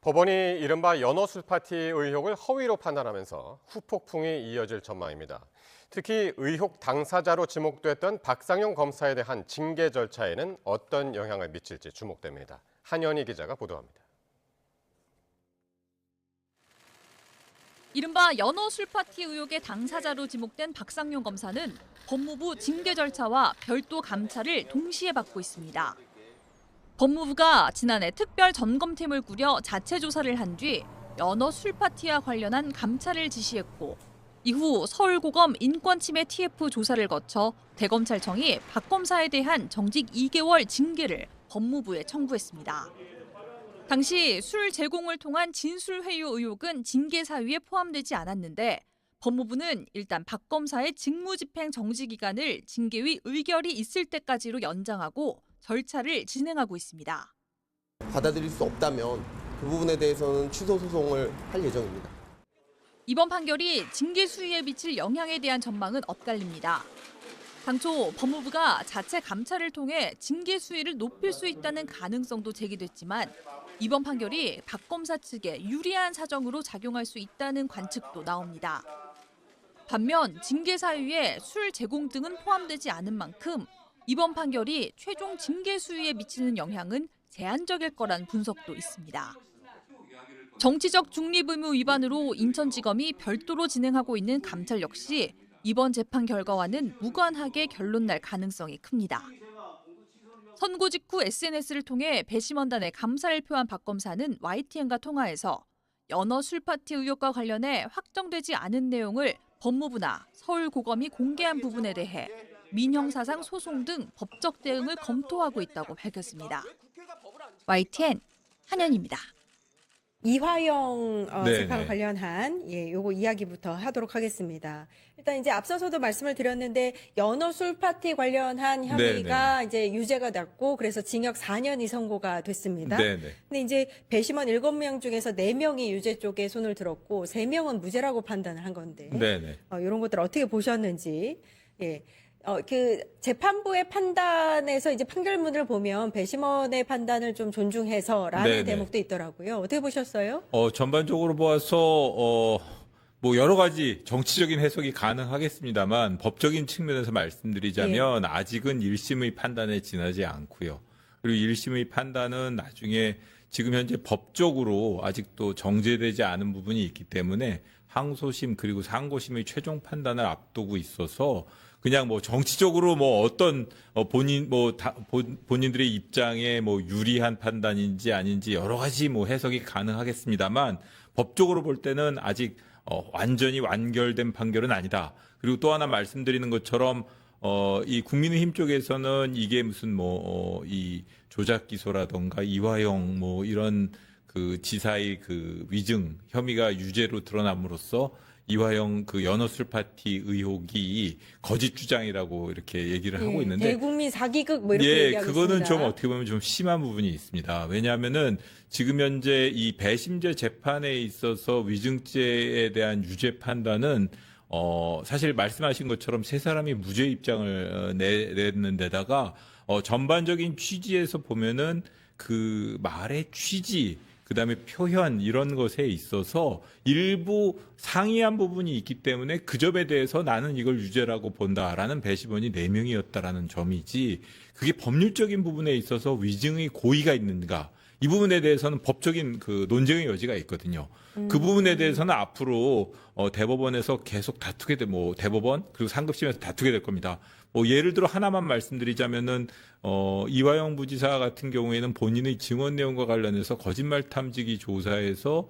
법원이 이른바 연어술파티 의혹을 허위로 판단하면서 후폭풍이 이어질 전망입니다. 특히 의혹 당사자로 지목됐던 박상용 검사에 대한 징계 절차에는 어떤 영향을 미칠지 주목됩니다. 한연희 기자가 보도합니다. 이른바 연어술파티 의혹의 당사자로 지목된 박상용 검사는 법무부 징계 절차와 별도 감찰을 동시에 받고 있습니다. 법무부가 지난해 특별 점검팀을 꾸려 자체 조사를 한 뒤 연어술파티와 관련한 감찰을 지시했고 이후 서울고검 인권침해 TF 조사를 거쳐 대검찰청이 박 검사에 대한 정직 2개월 징계를 법무부에 청구했습니다. 당시 술 제공을 통한 진술회유 의혹은 징계 사유에 포함되지 않았는데 법무부는 일단 박 검사의 직무집행 정지 기간을 징계위 의결이 있을 때까지로 연장하고 절차를 진행하고 있습니다. 받아들일 수 없다면 그 부분에 대해서는 취소 소송을 할 예정입니다. 이번 판결이 징계 수위에 미칠 영향에 대한 전망은 엇갈립니다. 당초 법무부가 자체 감찰을 통해 징계 수위를 높일 수 있다는 가능성도 제기됐지만 이번 판결이 박 검사 측에 유리한 사정으로 작용할 수 있다는 관측도 나옵니다. 반면 징계 사유에 술 제공 등은 포함되지 않은 만큼 이번 판결이 최종 징계 수위에 미치는 영향은 제한적일 거란 분석도 있습니다. 정치적 중립 의무 위반으로 인천지검이 별도로 진행하고 있는 감찰 역시 이번 재판 결과와는 무관하게 결론 날 가능성이 큽니다. 선고 직후 SNS를 통해 배심원단에 감사를 표한 박 검사는 YTN과 통화에서 연어 술파티 의혹과 관련해 확정되지 않은 내용을 법무부나 서울고검이 공개한 부분에 대해 민형사상 소송 등 법적 대응을 검토하고 있다고 밝혔습니다. YTN 한연입니다. 이화영 재판 관련한 요거 이야기부터 하도록 하겠습니다. 일단 이제 앞서서도 말씀을 드렸는데 연어술 파티 관련한 혐의가 이제 유죄가 났고 그래서 징역 4년이 선고가 됐습니다. 근데 이제 배심원 7명 중에서 4명이 유죄 쪽에 손을 들었고 3명은 무죄라고 판단을 한 건데 이런 것들 어떻게 보셨는지 그 재판부의 판단에서 이제 판결문을 보면 배심원의 판단을 좀 존중해서라는 대목도 있더라고요. 어떻게 보셨어요? 전반적으로 보아서 뭐 여러 가지 정치적인 해석이 가능하겠습니다만 법적인 측면에서 말씀드리자면 아직은 1심의 판단에 지나지 않고요. 그리고 1심의 판단은 나중에 지금 현재 법적으로 아직도 정제되지 않은 부분이 있기 때문에 항소심 그리고 상고심의 최종 판단을 앞두고 있어서 그냥 뭐 정치적으로 뭐 어떤 본인들의 입장에 뭐 유리한 판단인지 아닌지 여러 가지 뭐 해석이 가능하겠습니다만 법적으로 볼 때는 아직 완전히 완결된 판결은 아니다. 그리고 또 하나 말씀드리는 것처럼 이 국민의힘 쪽에서는 이게 무슨 이 조작 기소라던가 이화영 뭐 이런 그 지사의 그 위증 혐의가 유죄로 드러남으로써 이화영 그 연어술 파티 의혹이 거짓 주장이라고 이렇게 얘기를 하고 있는데 대국민 사기극 뭐 이렇게 얘기하고 그거는 있습니다. 좀 어떻게 보면 좀 심한 부분이 있습니다. 왜냐하면은 지금 현재 이 배심제 재판에 있어서 위증죄에 대한 유죄 판단은 사실 말씀하신 것처럼 세 사람이 무죄 입장을 내는 데다가 전반적인 취지에서 보면은 그 말의 취지 그다음에 표현 이런 것에 있어서 일부 상이한 부분이 있기 때문에 그 점에 대해서 나는 이걸 유죄라고 본다라는 배심원이 4명이었다라는 점이지 그게 법률적인 부분에 있어서 위증의 고의가 있는가 이 부분에 대해서는 법적인 그 논쟁의 여지가 있거든요. 그 부분에 대해서는 앞으로 대법원에서 계속 다투게 돼 대법원 그리고 상급심에서 다투게 될 겁니다. 예를 들어 하나만 말씀드리자면은 이화영 부지사 같은 경우에는 본인의 증언 내용과 관련해서 거짓말 탐지기 조사에서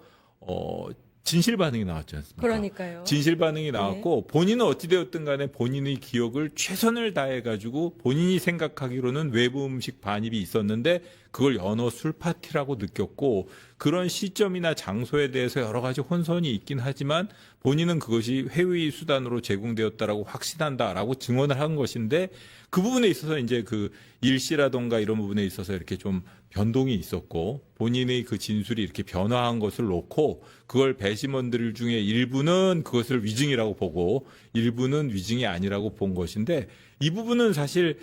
진실 반응이 나왔지 않습니까? 그러니까요. 진실 반응이 나왔고 본인은 어찌되었든 간에 본인의 기억을 최선을 다해가지고 본인이 생각하기로는 외부 음식 반입이 있었는데 그걸 연어 술 파티라고 느꼈고 그런 시점이나 장소에 대해서 여러 가지 혼선이 있긴 하지만 본인은 그것이 회의 수단으로 제공되었다라고 확신한다라고 증언을 한 것인데 그 부분에 있어서 이제 그 일시라던가 이런 부분에 있어서 이렇게 좀 변동이 있었고 본인의 그 진술이 이렇게 변화한 것을 놓고 그걸 배심원들 중에 일부는 그것을 위증이라고 보고 일부는 위증이 아니라고 본 것인데 이 부분은 사실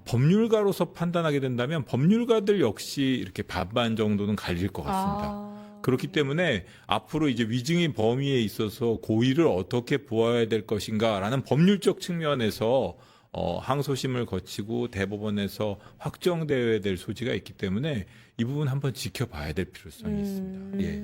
법률가로서 판단하게 된다면 법률가들 역시 이렇게 반반 정도는 갈릴 것 같습니다. 그렇기 때문에 앞으로 이제 위증인 범위에 있어서 고의를 어떻게 보아야 될 것인가라는 법률적 측면에서 항소심을 거치고 대법원에서 확정되어야 될 소지가 있기 때문에 이 부분 한번 지켜봐야 될 필요성이 있습니다. 예.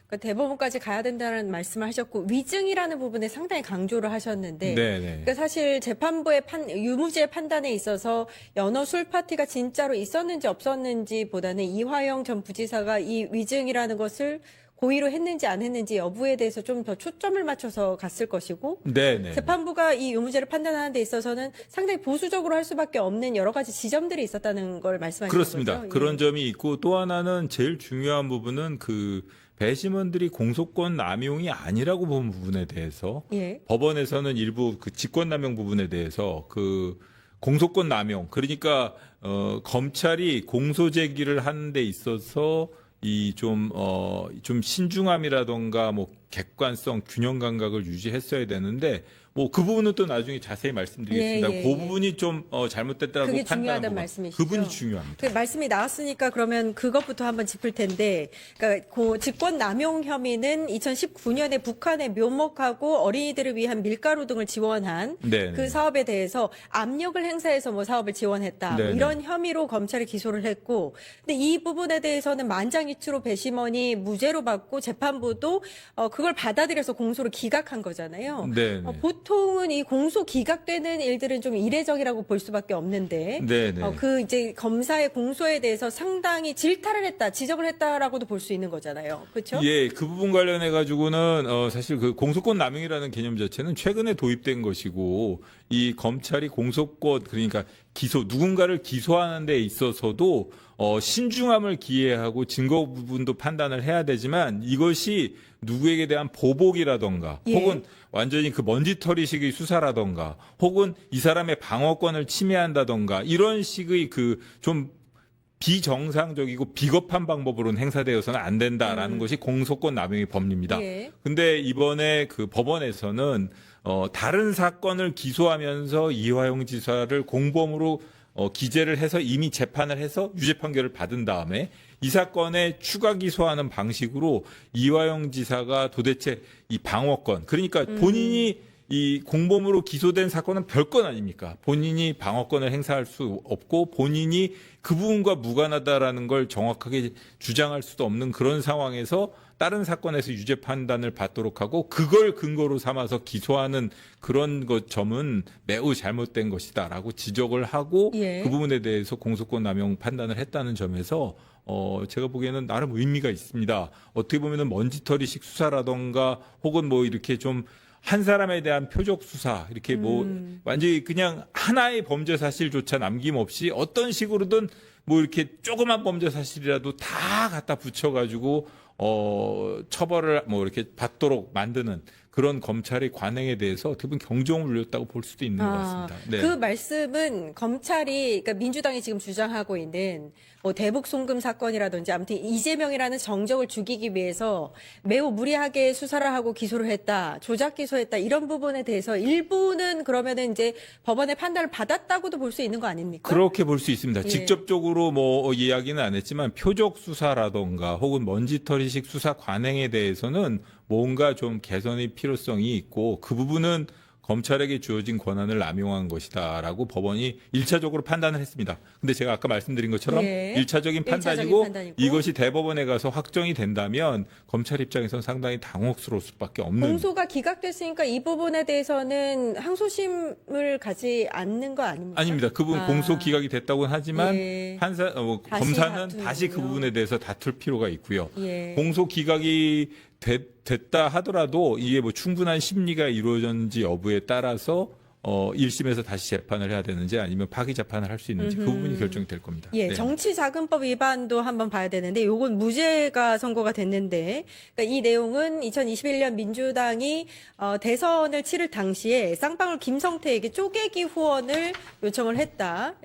그러니까 대법원까지 가야 된다는 말씀을 하셨고 위증이라는 부분에 상당히 강조를 하셨는데 네네. 그러니까 사실 재판부의 유무죄 판단에 있어서 연어 술 파티가 진짜로 있었는지 없었는지보다는 이화영 전 부지사가 이 위증이라는 것을 고의로 했는지 안 했는지 여부에 대해서 좀 더 초점을 맞춰서 갔을 것이고 네네. 재판부가 이 유무죄를 판단하는 데 있어서는 상당히 보수적으로 할 수밖에 없는 여러 가지 지점들이 있었다는 걸 말씀하시는 그렇습니다. 거죠? 그런 예. 점이 있고 또 하나는 제일 중요한 부분은 그 배심원들이 공소권 남용이 아니라고 본 부분에 대해서 예. 법원에서는 일부 그 직권남용 부분에 대해서 그 공소권 남용 그러니까 검찰이 공소 제기를 하는 데 있어서 이 좀 신중함이라던가 뭐 객관성, 균형 감각을 유지했어야 되는데 뭐 그 부분은 또 나중에 자세히 말씀드리겠습니다. 예, 예, 그 예. 부분이 좀 잘못됐다라고 그게 판단한 중요하다는 부분. 말씀이시죠? 그 부분이 중요합니다. 그 말씀이 나왔으니까 그러면 그것부터 한번 짚을 텐데, 그러니까 그 직권 남용 혐의는 2019년에 북한에 묘목하고 어린이들을 위한 밀가루 등을 지원한 네. 그 사업에 대해서 압력을 행사해서 뭐 사업을 지원했다 뭐 네네. 이런 혐의로 검찰이 기소를 했고, 근데 이 부분에 대해서는 만장일치로 배심원이 무죄로 받고 재판부도 그걸 받아들여서 공소를 기각한 거잖아요. 네. 보통은 이 공소 기각되는 일들은 좀 이례적이라고 볼 수밖에 없는데 네네. 그 이제 검사의 공소에 대해서 상당히 질타를 했다, 지적을 했다라고도 볼 수 있는 거잖아요. 그렇죠? 예, 그 부분 관련해 가지고는 사실 그 공소권 남용이라는 개념 자체는 최근에 도입된 것이고 이 검찰이 공소권 그러니까 누군가를 기소하는 데 있어서도 신중함을 기해하고 증거 부분도 판단을 해야 되지만 이것이 누구에게 대한 보복이라던가 예. 혹은 완전히 그 먼지털이식의 수사라던가 혹은 이 사람의 방어권을 침해한다던가 이런 식의 그 좀 비정상적이고 비겁한 방법으로는 행사되어서는 안 된다라는 것이 공소권 남용의 법리입니다. 예. 근데 이번에 그 법원에서는 다른 사건을 기소하면서 이화영 지사를 공범으로 기재를 해서 이미 재판을 해서 유죄 판결을 받은 다음에 이 사건에 추가 기소하는 방식으로 이화영 지사가 도대체 이 방어권 그러니까 본인이 이 공범으로 기소된 사건은 별건 아닙니까? 본인이 방어권을 행사할 수 없고 본인이 그 부분과 무관하다라는 걸 정확하게 주장할 수도 없는 그런 상황에서 다른 사건에서 유죄 판단을 받도록 하고 그걸 근거로 삼아서 기소하는 그런 점은 매우 잘못된 것이다라고 지적을 하고 예. 그 부분에 대해서 공소권 남용 판단을 했다는 점에서 제가 보기에는 나름 의미가 있습니다. 어떻게 보면은 먼지털이식 수사라던가 혹은 뭐 이렇게 좀 한 사람에 대한 표적 수사 이렇게 뭐 완전히 그냥 하나의 범죄 사실조차 남김없이 어떤 식으로든 뭐 이렇게 조그만 범죄 사실이라도 다 갖다 붙여가지고 처벌을 뭐 이렇게 받도록 만드는 그런 검찰의 관행에 대해서 어떻게 보면 경종을 울렸다고 볼 수도 있는 것 같습니다. 네. 그 말씀은 검찰이 그러니까 민주당이 지금 주장하고 있는 뭐 대북 송금 사건이라든지 아무튼 이재명이라는 정적을 죽이기 위해서 매우 무리하게 수사를 하고 기소를 했다, 조작 기소했다 이런 부분에 대해서 일부는 그러면은 이제 법원의 판단을 받았다고도 볼 수 있는 거 아닙니까? 그렇게 볼 수 있습니다. 예. 직접적으로 뭐 이야기는 안 했지만 표적 수사라던가 혹은 먼지털이식 수사 관행에 대해서는 뭔가 좀 개선의 필요성이 있고 그 부분은 검찰에게 주어진 권한을 남용한 것이다라고 법원이 1차적으로 판단을 했습니다. 근데 제가 아까 말씀드린 것처럼 예. 1차적인 판단이고 판단이고. 이것이 대법원에 가서 확정이 된다면 검찰 입장에서는 상당히 당혹스러울 수밖에 없는 공소가 기각됐으니까 이 부분에 대해서는 항소심을 가지 않는 거 아닙니까? 아닙니다. 그 부분 공소 기각이 됐다고는 하지만 예. 다시 검사는 다투는군요. 다시 그 부분에 대해서 다툴 필요가 있고요. 예. 공소 기각이 됐다 하더라도 이게 뭐 충분한 심리가 이루어졌는지 여부에 따라서 1심에서 다시 재판을 해야 되는지 아니면 파기 재판을 할 수 있는지 그 부분이 결정이 될 겁니다. 예, 네. 정치자금법 위반도 한번 봐야 되는데 요건 무죄가 선고가 됐는데 그러니까 이 내용은 2021년 민주당이 대선을 치를 당시에 쌍방울 김성태에게 쪼개기 후원을 요청을 했다.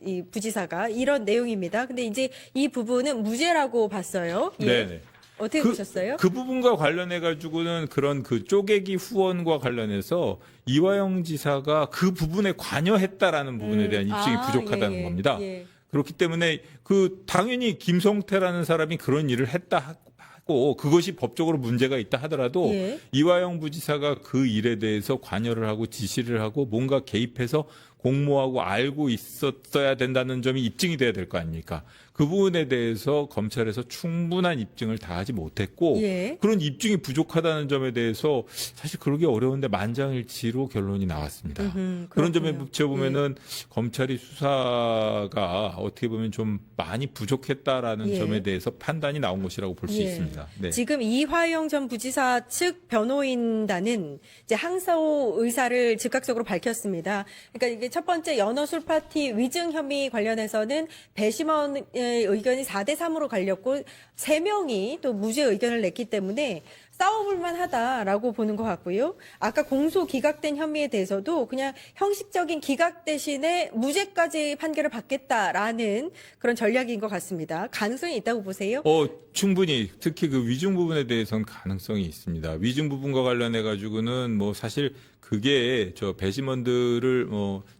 이 부지사가 이런 내용입니다. 근데 이제 이 부분은 무죄라고 봤어요. 예. 네네. 어떻게 보셨어요? 그 부분과 관련해 가지고는 그런 그 쪼개기 후원과 관련해서 이화영 지사가 그 부분에 관여했다라는 부분에 대한 입증이 부족하다는 예. 겁니다. 예. 그렇기 때문에 그 당연히 김성태라는 사람이 그런 일을 했다 하고 그것이 법적으로 문제가 있다 하더라도 예. 이화영 부지사가 그 일에 대해서 관여를 하고 지시를 하고 뭔가 개입해서 공모하고 알고 있었어야 된다는 점이 입증이 돼야 될 거 아닙니까? 그 부분에 대해서 검찰에서 충분한 입증을 다 하지 못했고 예. 그런 입증이 부족하다는 점에 대해서 사실 그러기 어려운데 만장일치로 결론이 나왔습니다. 그런 점에 그렇군요. 붙여보면은 검찰이 수사가 어떻게 보면 좀 많이 부족했다라는 예. 점에 대해서 판단이 나온 것이라고 볼 수 예. 있습니다. 네. 지금 이화영 전 부지사 측 변호인단은 이제 항소 의사를 즉각적으로 밝혔습니다. 그러니까 이게 첫 번째 연어술 파티 위증 혐의 관련해서는 배심원의 의견이 4대3으로 갈렸고 3명이 또 무죄 의견을 냈기 때문에 싸워볼만 하다라고 보는 것 같고요. 아까 공소 기각된 혐의에 대해서도 그냥 형식적인 기각 대신에 무죄까지 판결을 받겠다라는 그런 전략인 것 같습니다. 가능성이 있다고 보세요? 충분히 특히 그 위증 부분에 대해서는 가능성이 있습니다. 위증 부분과 관련해 가지고는 뭐 사실 그게 저 배심원들을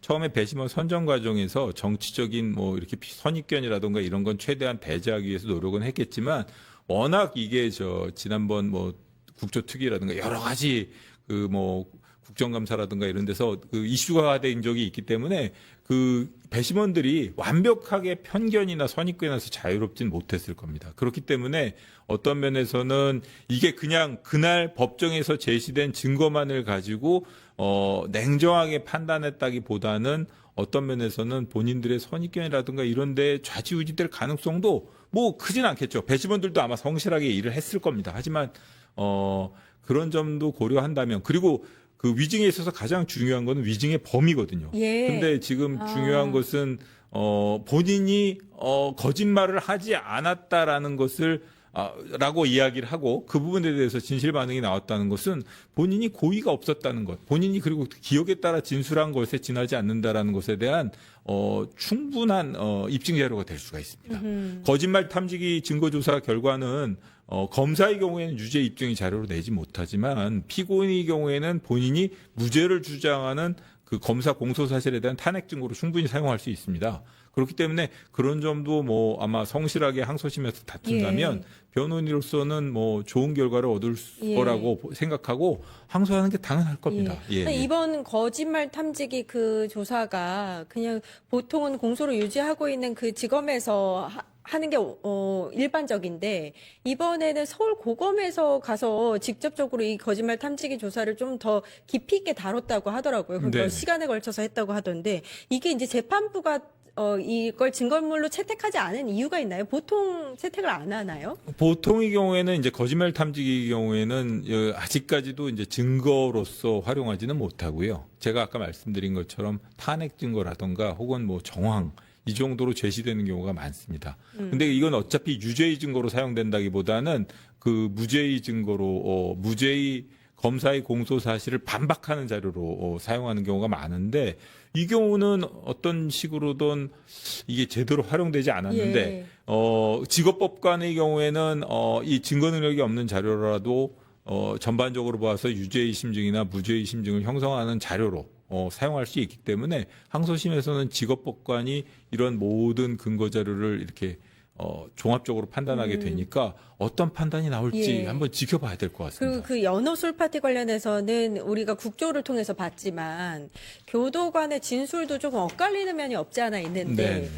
처음에 배심원 선정 과정에서 정치적인 뭐 이렇게 선입견이라든가 이런 건 최대한 배제하기 위해서 노력은 했겠지만 워낙 이게 지난번 뭐 국조특위라든가 여러 가지 그 뭐 국정감사라든가 이런 데서 그 이슈가 된 적이 있기 때문에 그 배심원들이 완벽하게 편견이나 선입견에서 자유롭진 못했을 겁니다. 그렇기 때문에 어떤 면에서는 이게 그냥 그날 법정에서 제시된 증거만을 가지고 냉정하게 판단했다기보다는 어떤 면에서는 본인들의 선입견이라든가 이런 데 좌지우지될 가능성도 뭐 크진 않겠죠. 배심원들도 아마 성실하게 일을 했을 겁니다. 하지만 그런 점도 고려한다면 그리고 그 위증에 있어서 가장 중요한 거는 위증의 범위거든요. 예. 근데 지금 중요한 것은 본인이 거짓말을 하지 않았다라는 것을 라고 이야기를 하고 그 부분에 대해서 진실 반응이 나왔다는 것은 본인이 고의가 없었다는 것, 본인이 그리고 기억에 따라 진술한 것에 지나지 않는다라는 것에 대한 충분한 입증 자료가 될 수가 있습니다. 거짓말 탐지기 증거조사 결과는 검사의 경우에는 유죄 입증이 자료로 내지 못하지만 피고인의 경우에는 본인이 무죄를 주장하는 그 검사 공소 사실에 대한 탄핵 증거로 충분히 사용할 수 있습니다. 그렇기 때문에 그런 점도 뭐 아마 성실하게 항소심에서 다툰다면 변호인으로서는 뭐 좋은 결과를 얻을 거라고 생각하고 항소하는 게 당연할 겁니다. 이번 거짓말 탐지기 그 조사가 그냥 보통은 공소를 유지하고 있는 그 지검에서 하는 게 일반적인데 이번에는 서울고검에서 가서 직접적으로 이 거짓말 탐지기 조사를 좀 더 깊이 있게 다뤘다고 하더라고요. 그러니까 시간에 걸쳐서 했다고 하던데 이게 이제 재판부가 이걸 증거물로 채택하지 않은 이유가 있나요? 보통 채택을 안 하나요? 보통의 경우에는 이제 거짓말 탐지기 경우에는 아직까지도 이제 증거로서 활용하지는 못하고요. 제가 아까 말씀드린 것처럼 탄핵 증거라든가 혹은 뭐 정황 이 정도로 제시되는 경우가 많습니다. 근데 이건 어차피 유죄의 증거로 사용된다기보다는 그 무죄의 증거로 무죄의 검사의 공소 사실을 반박하는 자료로 사용하는 경우가 많은데 이 경우는 어떤 식으로든 이게 제대로 활용되지 않았는데 직업법관의 경우에는 이 증거 능력이 없는 자료라도 전반적으로 봐서 유죄의 심증이나 무죄의 심증을 형성하는 자료로 사용할 수 있기 때문에 항소심에서는 직업법관이 이런 모든 근거 자료를 이렇게 종합적으로 판단하게 되니까 어떤 판단이 나올지 한번 지켜봐야 될 것 같습니다. 그 연어술 파티 관련해서는 우리가 국조를 통해서 봤지만 교도관의 진술도 조금 엇갈리는 면이 없지 않아 있는데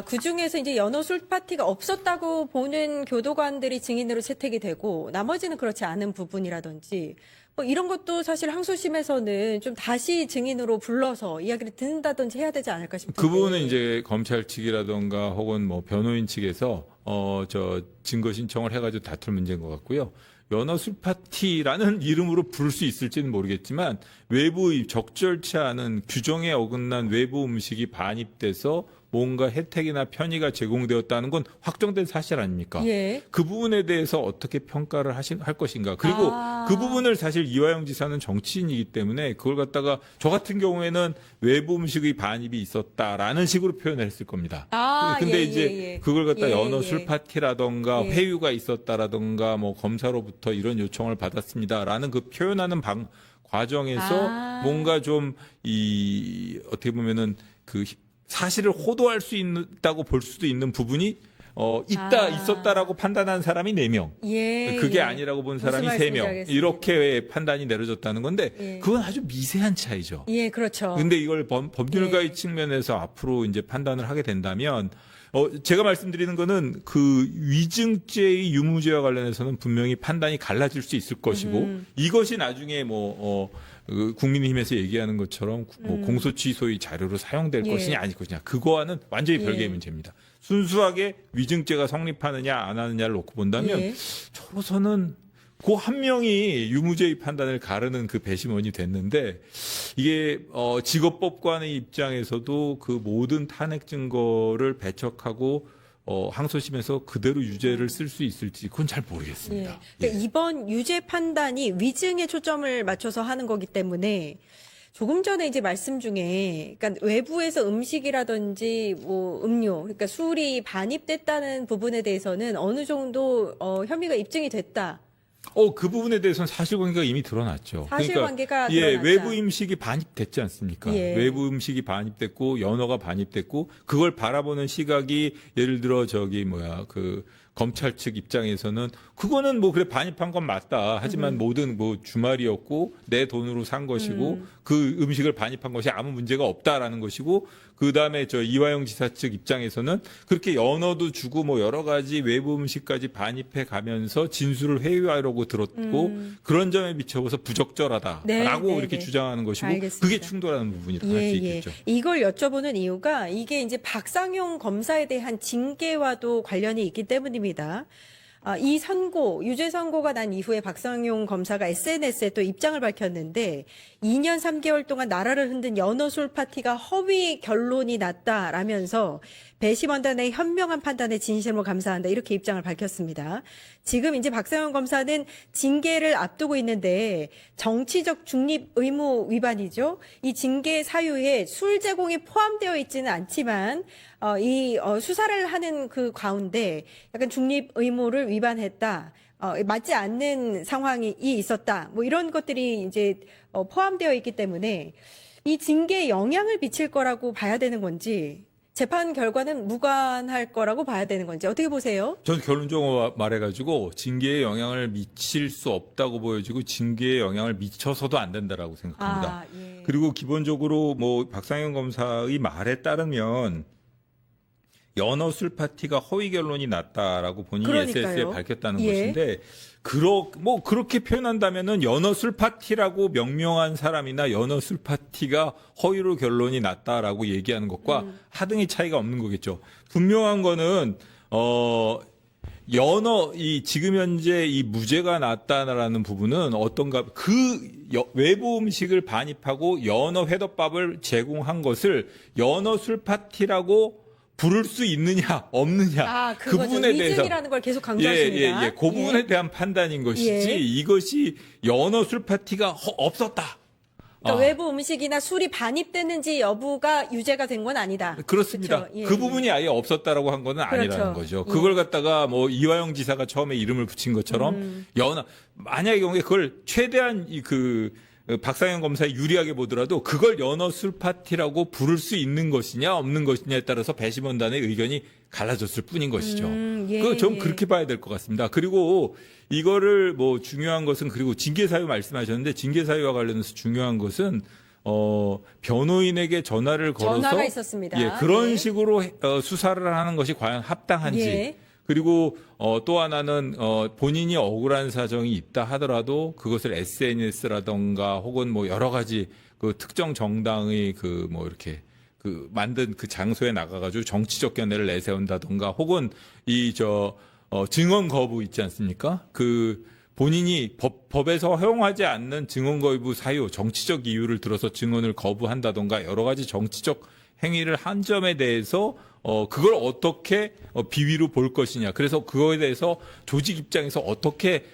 그 중에서 이제 연어술 파티가 없었다고 보는 교도관들이 증인으로 채택이 되고 나머지는 그렇지 않은 부분이라든지 뭐 이런 것도 사실 항소심에서는 좀 다시 증인으로 불러서 이야기를 듣는다든지 해야 되지 않을까 싶은데. 그 부분은 이제 검찰 측이라든가 혹은 뭐 변호인 측에서 증거 신청을 해가지고 다툴 문제인 것 같고요. 연어술 파티라는 이름으로 부를 수 있을지는 모르겠지만 외부 적절치 않은 규정에 어긋난 외부 음식이 반입돼서 뭔가 혜택이나 편의가 제공되었다는 건 확정된 사실 아닙니까? 그 부분에 대해서 어떻게 평가를 할 것인가. 그리고 그 부분을 사실 이화영 지사는 정치인이기 때문에 그걸 갖다가 저 같은 경우에는 외부 음식의 반입이 있었다라는 식으로 표현을 했을 겁니다. 근데 이제 그걸 갖다 연어술 파티라던가 회유가 있었다라던가 뭐 검사로부터 이런 요청을 받았습니다라는 그 표현하는 과정에서 뭔가 좀 어떻게 보면은 그 사실을 호도할 수 있다고 볼 수도 있는 부분이 있었다라고 판단한 사람이 4명. 예. 그게 예. 아니라고 본 무슨 사람이 말씀인지 3명. 알겠습니다. 이렇게 판단이 내려졌다는 건데 예. 그건 아주 미세한 차이죠. 예, 그렇죠. 근데 이걸 법률가의 예. 측면에서 앞으로 이제 판단을 하게 된다면 제가 말씀드리는 거는 그 위증죄의 유무죄와 관련해서는 분명히 판단이 갈라질 수 있을 것이고 이것이 나중에 그 국민의힘에서 얘기하는 것처럼 공소 취소의 자료로 사용될 예. 것이냐 아닐 것이냐 그거와는 완전히 별개의 예. 문제입니다. 순수하게 위증죄가 성립하느냐 안 하느냐를 놓고 본다면 예. 저로서는 그 한 명이 유무죄의 판단을 가르는 그 배심원이 됐는데 이게 직업법관의 입장에서도 그 모든 탄핵 증거를 배척하고 항소심에서 그대로 유죄를 쓸 수 있을지 그건 잘 예. 모르겠습니다. 그러니까 예. 이번 유죄 판단이 위증에 초점을 맞춰서 하는 거기 때문에 조금 전에 이제 말씀 중에 그러니까 외부에서 음식이라든지 뭐 음료 그러니까 술이 반입됐다는 부분에 대해서는 어느 정도 혐의가 입증이 됐다. 그 부분에 대해서는 사실관계가 이미 드러났죠. 사실관계가 그러니까, 드러났다. 외부 음식이 반입됐지 않습니까? 예. 외부 음식이 반입됐고 연어가 반입됐고 그걸 바라보는 시각이 예를 들어 그 검찰 측 입장에서는 그거는 뭐 그래 반입한 건 맞다. 하지만 모든 뭐 주말이었고 내 돈으로 산 것이고 그 음식을 반입한 것이 아무 문제가 없다라는 것이고 그다음에 이화영 지사 측 입장에서는 그렇게 연어도 주고 뭐 여러 가지 외부 음식까지 반입해 가면서 진술을 회유하려고 들었고 그런 점에 비춰서 부적절하다라고 네, 네, 이렇게 네. 주장하는 것이고 알겠습니다. 그게 충돌하는 부분이라고 할 수 있겠죠. 이걸 여쭤보는 이유가 이게 이제 박상용 검사에 대한 징계와도 관련이 있기 때문입니다. 이 유죄 선고가 난 이후에 박상용 검사가 SNS에 또 입장을 밝혔는데 2년 3개월 동안 나라를 흔든 연어술 파티가 허위 결론이 났다라면서 배심원단의 현명한 판단에 진심으로 감사한다 이렇게 입장을 밝혔습니다. 지금 이제 박상용 검사는 징계를 앞두고 있는데 정치적 중립 의무 위반이죠. 이 징계 사유에 술 제공이 포함되어 있지는 않지만 수사를 하는 그 가운데 약간 중립 의무를 위반했다. 맞지 않는 상황이 있었다. 뭐 이런 것들이 이제 포함되어 있기 때문에 이 징계에 영향을 미칠 거라고 봐야 되는 건지 재판 결과는 무관할 거라고 봐야 되는 건지 어떻게 보세요? 저는 결론적으로 말해가지고 징계에 영향을 미칠 수 없다고 보여지고 징계에 영향을 미쳐서도 안 된다라고 생각합니다. 예. 그리고 기본적으로 뭐 박상현 검사의 말에 따르면 연어술 파티가 허위 결론이 났다라고 본인이 그러니까요. SNS에 밝혔다는 예. 것인데 그렇게 표현한다면은 연어술 파티라고 명명한 사람이나 연어술 파티가 허위로 결론이 났다라고 얘기하는 것과 하등의 차이가 없는 거겠죠. 분명한 거는 지금 현재 이 무죄가 났다라는 부분은 어떤가 외부 음식을 반입하고 연어 회덮밥을 제공한 것을 연어술 파티라고 부를 수 있느냐 없느냐 그 부분에 대해서 위증이라는 걸 계속 강조하십니다. 그 부분에 대한 판단인 것이지 예. 이것이 연어술 파티가 없었다. 그러니까 외부 음식이나 술이 반입됐는지 여부가 유죄가 된 건 아니다. 그렇습니다. 그렇죠? 예. 그 부분이 아예 없었다라고 한 거는 아니라는 그렇죠. 거죠. 예. 그걸 갖다가 뭐 이화영 지사가 처음에 이름을 붙인 것처럼 만약의 경우에 그걸 최대한 박상현 검사에 유리하게 보더라도 그걸 연어술 파티라고 부를 수 있는 것이냐 없는 것이냐에 따라서 배심원단의 의견이 갈라졌을 뿐인 것이죠. 좀 그렇게 봐야 될 것 같습니다. 그리고 이거를 뭐 중요한 것은 그리고 징계 사유 말씀하셨는데 징계 사유와 관련해서 중요한 것은 변호인에게 전화를 걸어서 전화가 있었습니다. 그런 예. 식으로 수사를 하는 것이 과연 합당한지 예. 그리고 또 하나는 본인이 억울한 사정이 있다 하더라도 그것을 SNS라던가 혹은 뭐 여러 가지 그 특정 정당의 이렇게 만든 그 장소에 나가가지고 정치적 견해를 내세운다던가 혹은 증언 거부 있지 않습니까? 본인이 법에서 허용하지 않는 증언 거부 사유, 정치적 이유를 들어서 증언을 거부한다던가 여러 가지 정치적 행위를 한 점에 대해서 그걸 어떻게 비위로 볼 것이냐. 그래서 그거에 대해서 조직 입장에서 어떻게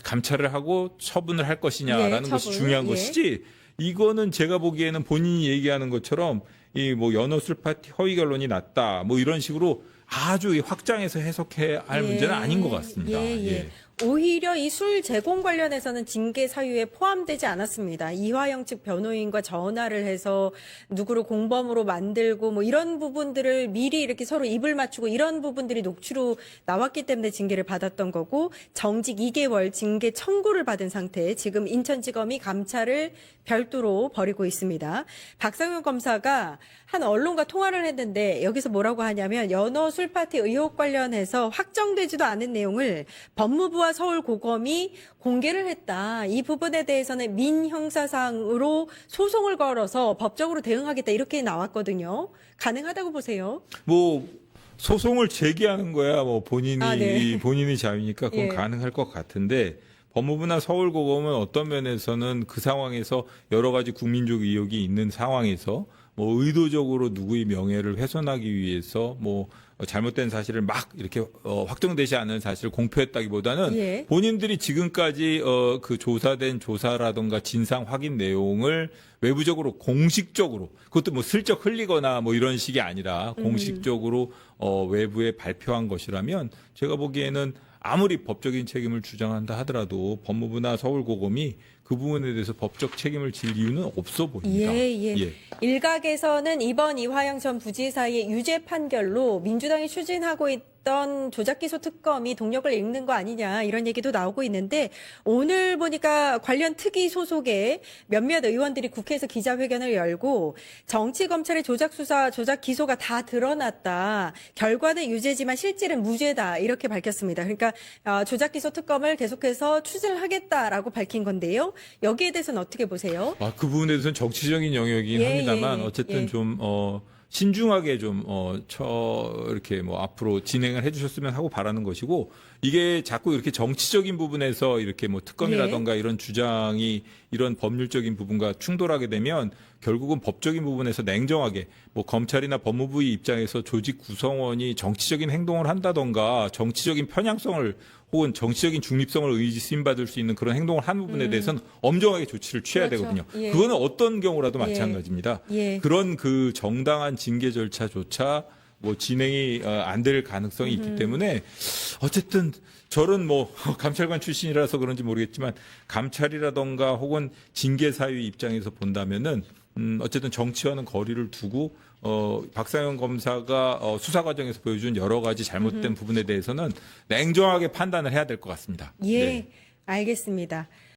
감찰을 하고 처분을 할 것이냐라는 것이 중요한 것이지. 이거는 제가 보기에는 본인이 얘기하는 것처럼 이 뭐 연어술 파티 허위 결론이 났다. 뭐 이런 식으로 아주 확장해서 해석해야 할 예. 문제는 아닌 것 같습니다. 예. 오히려 이 술 제공 관련해서는 징계 사유에 포함되지 않았습니다. 이화영 측 변호인과 전화를 해서 누구를 공범으로 만들고 뭐 이런 부분들을 미리 이렇게 서로 입을 맞추고 이런 부분들이 녹취로 나왔기 때문에 징계를 받았던 거고, 정직 2개월 징계 청구를 받은 상태에 지금 인천지검이 감찰을 별도로 벌이고 있습니다. 박상현 검사가 한 언론과 통화를 했는데 여기서 뭐라고 하냐면, 연어 술파티 의혹 관련해서 확정되지도 않은 내용을 법무부와 서울고검이 공개를 했다. 이 부분에 대해서는 민형사상으로 소송을 걸어서 법적으로 대응하겠다, 이렇게 나왔거든요. 가능하다고 보세요? 뭐 소송을 제기하는 거야 뭐 본인이 자유니까 그건 예. 가능할 것 같은데, 법무부나 서울고검은 어떤 면에서는 그 상황에서 여러 가지 국민적 의혹이 있는 상황에서 뭐 의도적으로 누구의 명예를 훼손하기 위해서 뭐 잘못된 사실을 막 이렇게 확정되지 않은 사실을 공표했다기보다는 예. 본인들이 지금까지 그 조사된 조사라든가 진상 확인 내용을 외부적으로 공식적으로, 그것도 뭐 슬쩍 흘리거나 뭐 이런 식이 아니라 공식적으로 외부에 발표한 것이라면, 제가 보기에는 아무리 법적인 책임을 주장한다 하더라도 법무부나 서울고검이 그 부분에 대해서 법적 책임을 질 이유는 없어 보입니다. 예. 일각에서는 이번 이화영 전 부지사의 유죄 판결로 민주당이 추진하고 있던 조작기소 특검이 동력을 잃는 거 아니냐, 이런 얘기도 나오고 있는데, 오늘 보니까 관련 특위 소속의 몇몇 의원들이 국회에서 기자회견을 열고 정치검찰의 조작수사, 조작기소가 다 드러났다. 결과는 유죄지만 실질은 무죄다, 이렇게 밝혔습니다. 그러니까 조작기소 특검을 계속해서 추진을 하겠다라고 밝힌 건데요. 여기에 대해서는 어떻게 보세요? 그 부분에 대해서는 정치적인 영역이긴 예, 합니다만 예, 어쨌든 예. 좀 신중하게 좀 이렇게 뭐 앞으로 진행을 해주셨으면 하고 바라는 것이고, 이게 자꾸 이렇게 정치적인 부분에서 이렇게 뭐 특검이라던가 이런 주장이 이런 법률적인 부분과 충돌하게 되면 결국은 법적인 부분에서 냉정하게 뭐 검찰이나 법무부의 입장에서 조직 구성원이 정치적인 행동을 한다던가 정치적인 편향성을 혹은 정치적인 중립성을 의심받을 수 있는 그런 행동을 한 부분에 대해서는 엄정하게 조치를 취해야 그렇죠. 되거든요. 예. 그거는 어떤 경우라도 마찬가지입니다. 예. 그런 그 정당한 징계 절차조차 뭐 진행이 안 될 가능성이 있기 때문에, 어쨌든 저는 뭐 감찰관 출신이라서 그런지 모르겠지만 감찰이라던가 혹은 징계 사유 입장에서 본다면은 어쨌든 정치와는 거리를 두고 박상현 검사가 수사 과정에서 보여준 여러 가지 잘못된 부분에 대해서는 냉정하게 판단을 해야 될 것 같습니다. 예, 네. 알겠습니다.